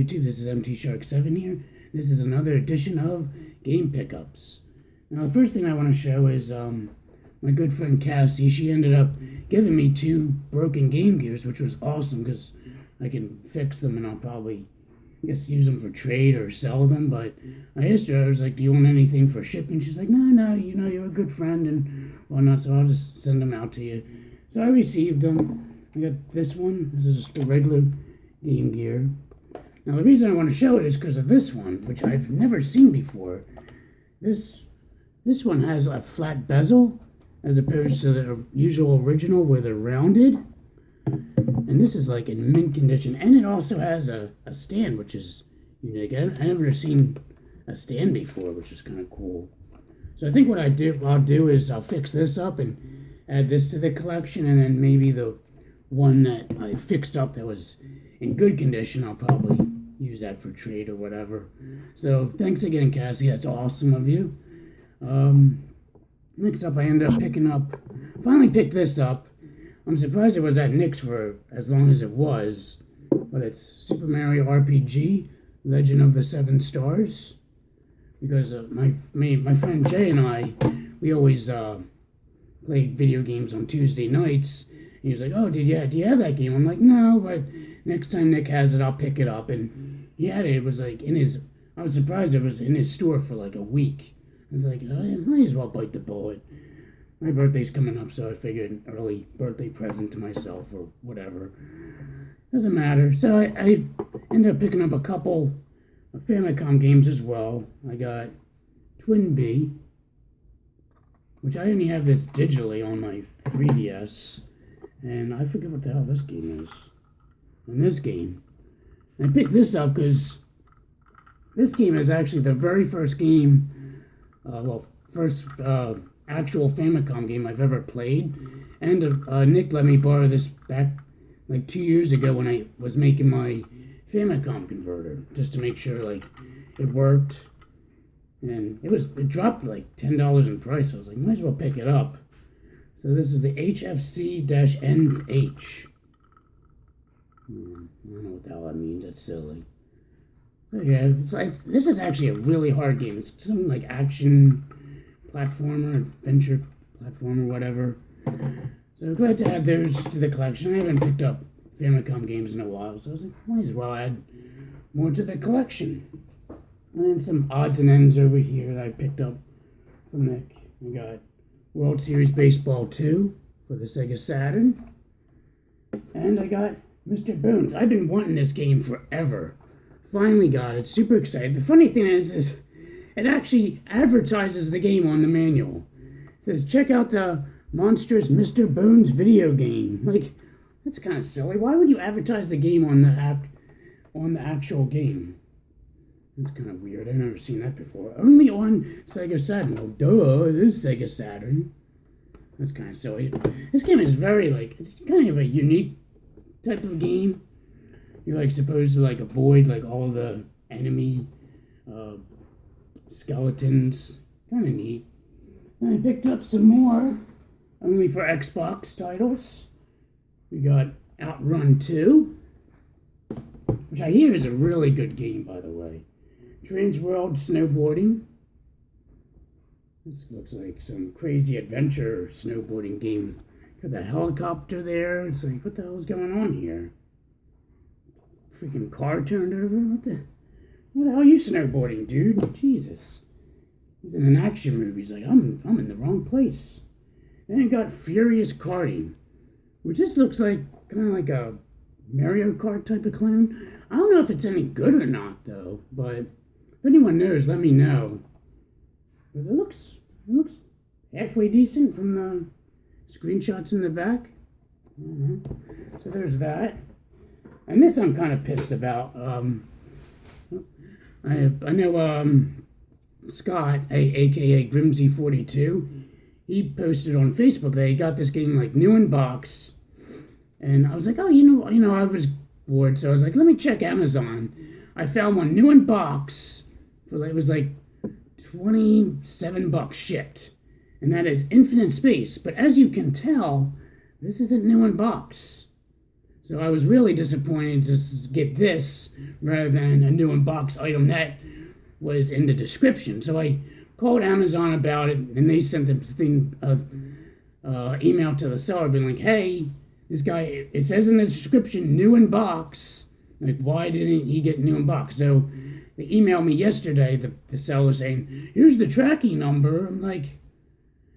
YouTube? This is MT Shark 7 here. This is another edition of Game Pickups. Now, the first thing I want to show is my good friend Cassie. She ended up giving me 2 broken Game Gears, which was awesome because I can fix them and I'll probably, use them for trade or sell them. But I asked her, I was like, do you want anything for shipping? She's like, no, you're a good friend and whatnot, so I'll just send them out to you. So I received them. I got this one. This is just a regular Game Gear. Now, the reason I want to show it is because of this one, which I've never seen before. This one has a flat bezel, as opposed to the usual original where they're rounded. And this is like in mint condition. And it also has a stand, which is unique. I've never seen a stand before, which is kind of cool. So I think what I'll do is I'll fix this up and add this to the collection, and then maybe the one that I fixed up that was in good condition, I'll probably use that for trade or whatever. So thanks again, Cassie. That's awesome of you. Next up, I ended up finally picked this up. I'm surprised it was at Nick's for as long as it was, but it's Super Mario RPG, Legend of the Seven Stars. Because my friend Jay and I, we always play video games on Tuesday nights. And he was like, oh, do you have that game? I'm like, no, but next time Nick has it, I'll pick it up. And he had it. It was like I was surprised it was in his store for like a week. I was like, I might as well bite the bullet. My birthday's coming up, so I figured an early birthday present to myself or whatever. Doesn't matter. So I ended up picking up a couple of Famicom games as well. I got Twin Bee, which I only have this digitally on my 3DS. And I forget what the hell this game is. And this game. I picked this up because this game is actually the very first game, first actual Famicom game I've ever played. And Nick let me borrow this back like 2 years ago when I was making my Famicom converter, just to make sure like it worked. And it dropped like $10 in price. I was like, might as well pick it up. So this is the HFC-NH. I don't know what the hell that means. That's silly. So yeah, it's like, this is actually a really hard game. It's some like action platformer, adventure platformer, whatever. So glad to add those to the collection. I haven't picked up Famicom games in a while, so I was like, might as well add more to the collection. And some odds and ends over here that I picked up from Nick. I got World Series Baseball 2 for the Sega Saturn. And I got Mr. Bones. I've been wanting this game forever. Finally got it. Super excited. The funny thing is it actually advertises the game on the manual. It says, check out the monstrous Mr. Bones video game. Like, that's kind of silly. Why would you advertise the game on the actual game? That's kind of weird. I've never seen that before. Only on Sega Saturn. Well, duh, it is Sega Saturn. That's kind of silly. This game is it's kind of a unique type of game. You're like supposed to like avoid like all the enemy skeletons. Kind of neat. And I picked up some more, only for Xbox titles. We got Outrun 2, which I hear is a really good game, by the way. Transworld Snowboarding. This looks like some crazy adventure snowboarding game. Got the helicopter there. It's like, what the hell is going on here? Freaking car turned over? What the hell are you snowboarding, dude? Jesus. He's in an action movie. He's like, I'm in the wrong place. Then it got Furious Karting, which just looks like kind of like a Mario Kart type of clown. I don't know if it's any good or not, though, but if anyone knows, let me know. Because it looks halfway decent from the screenshots in the back. So there's that. And this I'm kind of pissed about. I know Scott, aka Grimsy42, he posted on Facebook that he got this game like new in box. And I was like, oh, I was bored, so I was like, let me check Amazon. I found one new in box for it was like $27 shipped, and that is Infinite Space. But as you can tell, this isn't new in box. So I was really disappointed to get this rather than a new in-box item that was in the description. So I called Amazon about it, and they sent this thing email to the seller being like, hey, this guy, it says in the description, new in box. Like, why didn't he get new in box? So they emailed me yesterday, the seller saying, here's the tracking number. I'm like,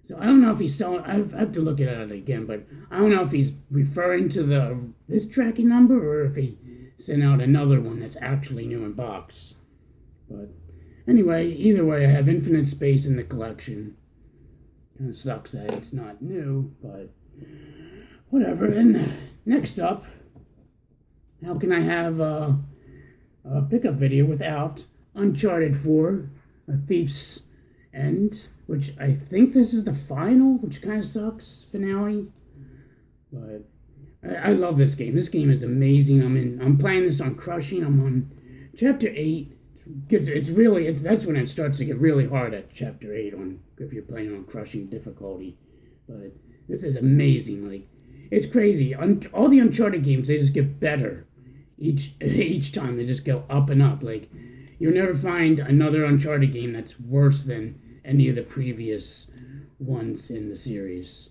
so I don't know if he's selling, I have to look at it again, but I don't know if he's referring to this tracking number or if he sent out another one that's actually new in box. But anyway, either way, I have infinite space in the collection. Kind of sucks that it's not new, but whatever. And next up, how can I have a pickup video without Uncharted 4, A Thief's End, which I think this is the final, which kind of sucks, finale. But I love this game. This game is amazing. I'm playing this on Crushing. I'm on Chapter 8. That's when it starts to get really hard at Chapter 8 if you're playing on Crushing difficulty. But this is amazing. Like, it's crazy. All the Uncharted games, they just get better each time. They just go up and up. Like, you'll never find another Uncharted game that's worse than any of the previous ones in the series.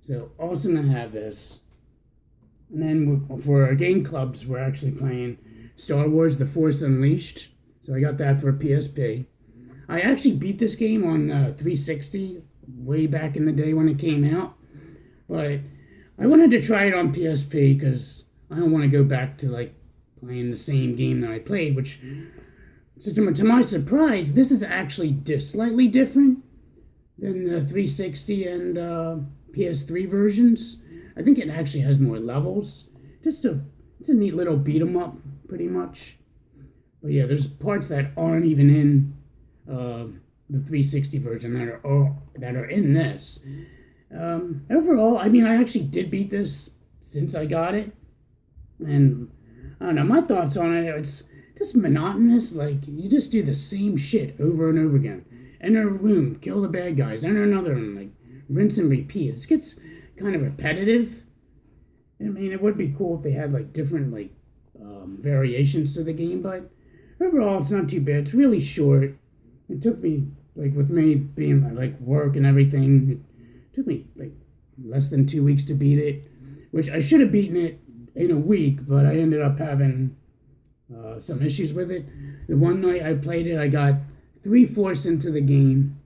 So awesome to have this. And then for our game clubs, we're actually playing Star Wars: The Force Unleashed. So I got that for PSP. I actually beat this game on 360 way back in the day when it came out. But I wanted to try it on PSP because I don't want to go back to like playing the same game that I played, which, so to my surprise, this is actually slightly different than the 360 and PS3 versions. I think it actually has more levels. It's a neat little beat 'em up, pretty much. But yeah, there's parts that aren't even in the 360 version that are in this. Overall, I mean, I actually did beat this since I got it, and I don't know, my thoughts on it, it's just monotonous. Like, you just do the same shit over and over again. Enter a room, kill the bad guys, enter another one, like, rinse and repeat. It gets kind of repetitive. I mean, it would be cool if they had, like, different, like, variations to the game, but overall, it's not too bad. It's really short. It took me, like, with me being, like, work and everything, it took me, like, less than 2 weeks to beat it, which I should have beaten it in a week, but I ended up having some issues with it. The one night I played it, I got 3/4 into the game,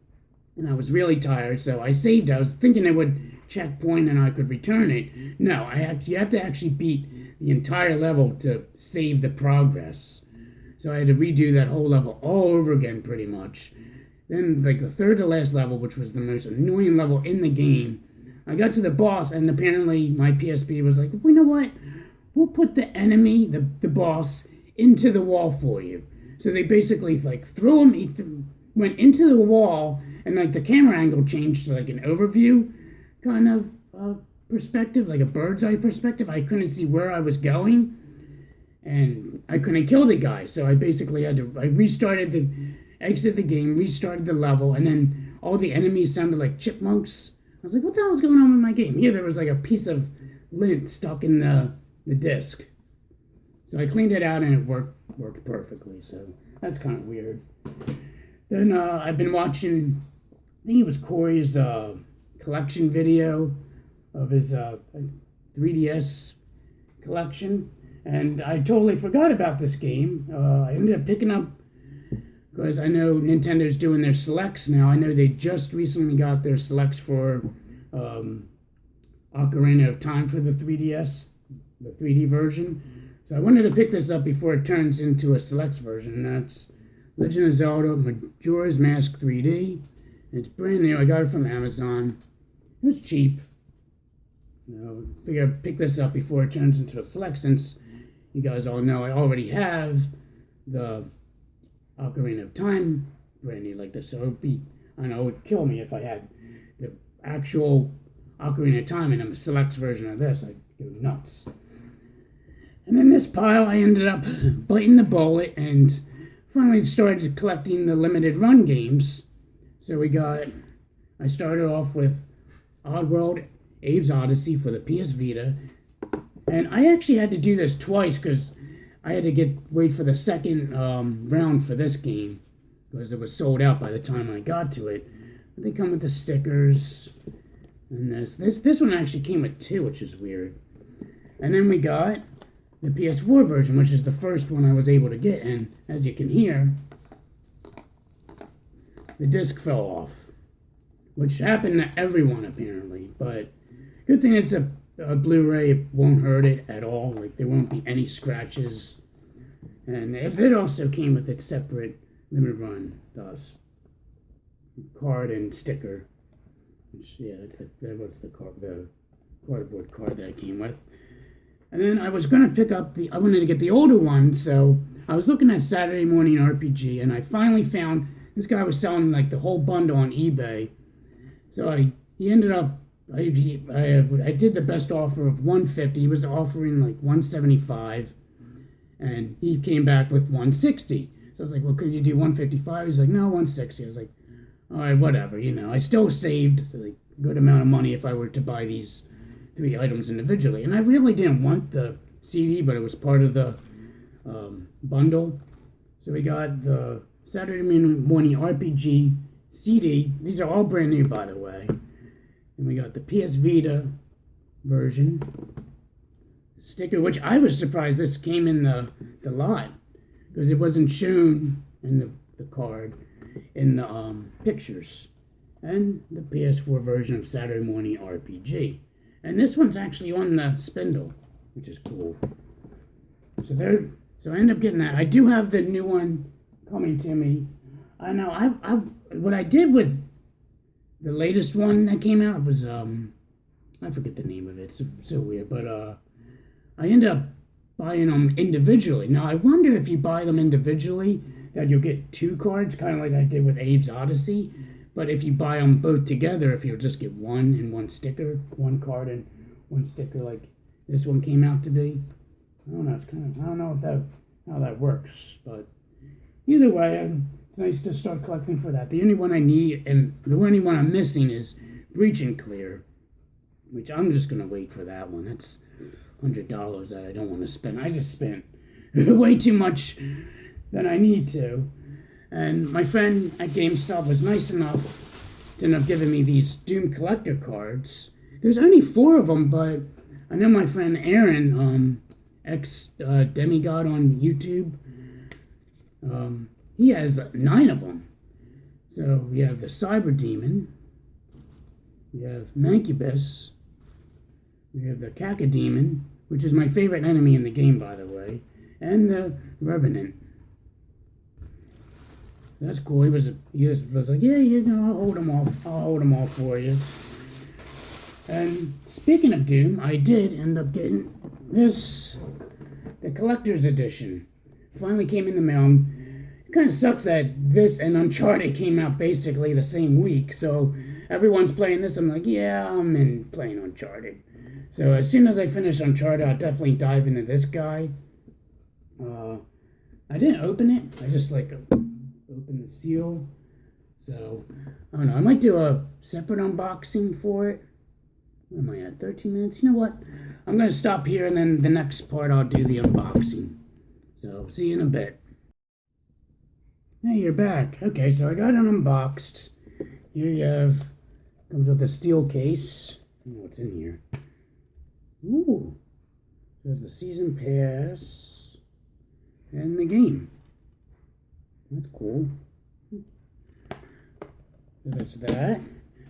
and I was really tired, so I saved. I was thinking it would checkpoint and I could return it. No, you have to actually beat the entire level to save the progress. So I had to redo that whole level all over again, pretty much. Then, like, the third to last level, which was the most annoying level in the game, I got to the boss, and apparently my PSP was like, well, you know what? We'll put the enemy, the boss, into the wall for you. So they basically, like, threw him, went into the wall, and, like, the camera angle changed to, like, an overview kind of perspective, like a bird's eye perspective. I couldn't see where I was going, and I couldn't kill the guy. So I basically I exited the game, restarted the level, and then all the enemies sounded like chipmunks. I was like, what the hell is going on with my game? Here there was like a piece of lint stuck in the disc. So I cleaned it out and it worked perfectly. So that's kind of weird. Then I've been watching, I think it was Corey's collection video of his 3DS collection. And I totally forgot about this game. I ended up picking up, because I know Nintendo's doing their selects now. I know they just recently got their selects for Ocarina of Time for the 3DS, the 3D version. So I wanted to pick this up before it turns into a selects version. And that's Legend of Zelda Majora's Mask 3D. It's brand new. I got it from Amazon. It was cheap. I figured I'd pick this up before it turns into a select, since you guys all know I already have the Ocarina of Time brand new like this. So it would kill me if I had the actual Ocarina of Time and a select version of this. I'd go nuts. And in this pile, I ended up biting the bullet and finally started collecting the limited run games. So I started off with Oddworld Abe's Odyssey for the PS Vita. And I actually had to do this twice because I had to wait for the second round for this game because it was sold out by the time I got to it. But they come with the stickers and this one actually came with two, which is weird. And then we got the PS4 version, which is the first one I was able to get. And as you can hear, the disc fell off, which happened to everyone apparently. But good thing it's a Blu-ray. It won't hurt it at all. Like there won't be any scratches. And it also came with its separate limited run card and sticker. Which, yeah, that was the cardboard card that it came with. And then I was gonna I wanted to get the older one, so I was looking at Saturday Morning RPG, and I finally found this guy was selling like the whole bundle on eBay. So he ended up. I did the best offer of $150. He was offering like $175, and he came back with $160. So I was like, well, could you do $155? He's like, no, $160. I was like, all right, whatever. I still saved like a good amount of money if I were to buy these 3 items individually. And I really didn't want the CD, but it was part of the bundle. So we got the Saturday Morning RPG CD. These are all brand new, by the way. And we got the PS Vita version sticker, which I was surprised this came in the lot because it wasn't shown in the card in the pictures. And the PS4 version of Saturday Morning RPG. And this one's actually on the spindle, which is cool. So I end up getting that. I do have the new one coming to me. I know what I did with the latest one that came out was I forget the name of it. It's so weird, but I ended up buying them individually. Now I wonder if you buy them individually that you'll get 2 cards, kind of like I did with Abe's Odyssey. But if you buy them both together, if you'll just get one and one sticker, 1 card and 1 sticker, like this one came out to be. I don't know. I don't know how that works, but either way, it's nice to start collecting for that. The only one I need and the only one I'm missing is Breach and Clear, which I'm just gonna wait for that one. That's $100 that I don't want to spend. I just spent way too much than I need to. And my friend at GameStop was nice enough to end up giving me these Doom collector cards. There's only 4 of them, but I know my friend Aaron, ex-demigod on YouTube, he has 9 of them. So we have the Cyber Demon, we have Mancubus, we have the Cacodemon, which is my favorite enemy in the game, by the way, and the Revenant. That's cool. He was like, yeah, I'll hold them all for you. And speaking of Doom, I did end up getting the collector's edition. Finally came in the mail. It kind of sucks that this and Uncharted came out basically the same week. So everyone's playing this. I'm like, yeah, I'm in playing Uncharted. So as soon as I finish Uncharted, I'll definitely dive into this guy. I didn't open it. I just open the seal. So I don't know. I might do a separate unboxing for it. Where am I at? 13 minutes? You know what? I'm going to stop here and then the next part I'll do the unboxing. So see you in a bit. Hey, you're back. Okay, so I got it unboxed. Here you have, comes with a steel case. I don't know what's in here. Ooh. There's the season pass and the game. That's cool. So that's that.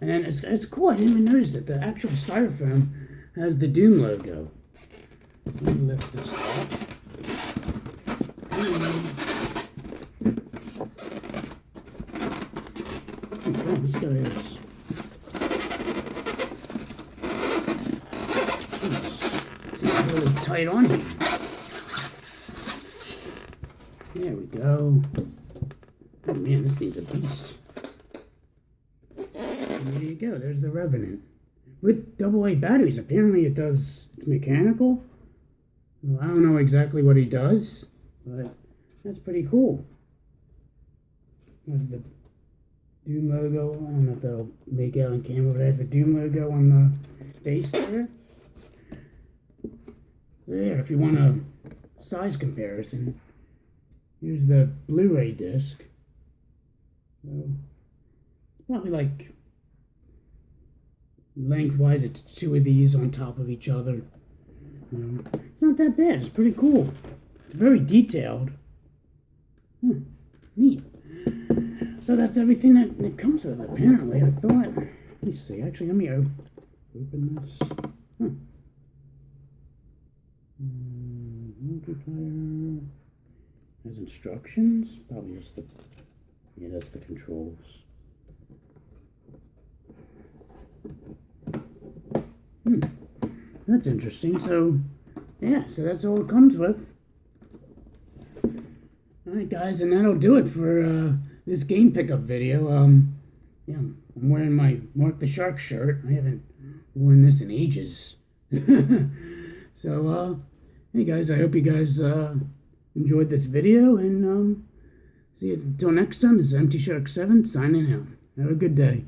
And then it's cool. I didn't even notice that the actual styrofoam has the Doom logo. Let me lift this up. This guy is. It's really tight on here. There we go. Oh man, this thing's a beast. And there you go, there's the Revenant. With AA batteries, apparently it's mechanical. Well, I don't know exactly what he does, but that's pretty cool. There's the Doom logo. I don't know if that'll make out on camera, but there's the Doom logo on the base there. there, if you want a size comparison, here's the Blu-ray disc. So, probably like lengthwise, it's two of these on top of each other. It's not that bad. It's pretty cool. It's very detailed. Neat. So that's everything that it comes with, apparently. I thought. Let me see. Actually, let me open this. Multiplayer. Has instructions. Probably just the. Yeah, that's the controls. That's interesting. So, yeah, so that's all it comes with. Alright, guys, and that'll do it for this game pickup video. Yeah, I'm wearing my Mark the Shark shirt. I haven't worn this in ages. So, hey, guys, I hope you guys enjoyed this video, and see you until next time. This is Empty Shark 7 signing out. Have a good day.